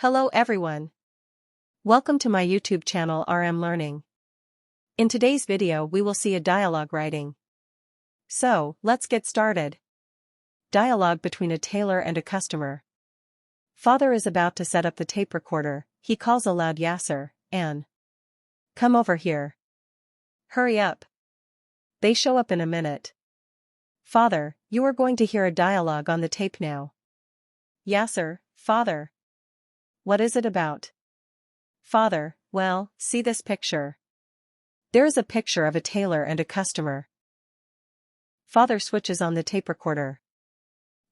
Hello everyone. Welcome to my YouTube channel RM Learning. In today's video we will see a dialogue writing. So, let's get started. Dialogue between a tailor and a customer. Father is about to set up the tape recorder. He calls aloud Yasser, Anne. Come over here. Hurry up. They show up in a minute. Father, you are going to hear a dialogue on the tape now. Yasser, Father. What is it about? Father, well, see this picture. There is a picture of a tailor and a customer. Father switches on the tape recorder.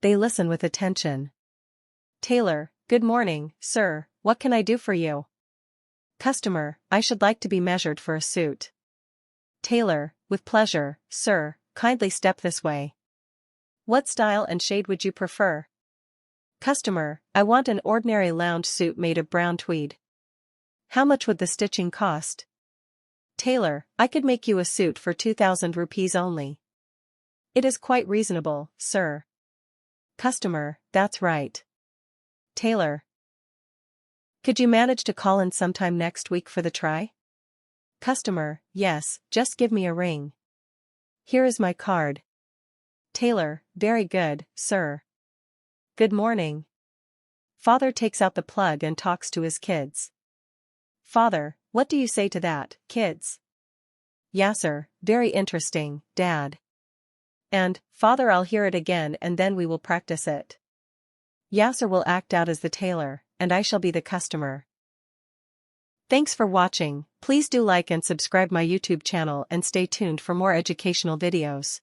They listen with attention. Tailor, good morning, sir, what can I do for you? Customer, I should like to be measured for a suit. Tailor, with pleasure, sir, kindly step this way. What style and shade would you prefer? Customer, I want an ordinary lounge suit made of brown tweed. How much would the stitching cost? Tailor, I could make you a suit for 2,000 rupees only. It is quite reasonable, sir. Customer, that's right. Tailor. Could you manage to call in sometime next week for the try? Customer, yes, just give me a ring. Here is my card. Tailor, very good, sir. Good morning. Father takes out the plug and talks to his kids. Father, what do you say to that, kids? Yasser, very interesting, Dad. And, Father, I'll hear it again and then we will practice it. Yasser will act out as the tailor, and I shall be the customer. Thanks for watching. Please do like and subscribe my YouTube channel and stay tuned for more educational videos.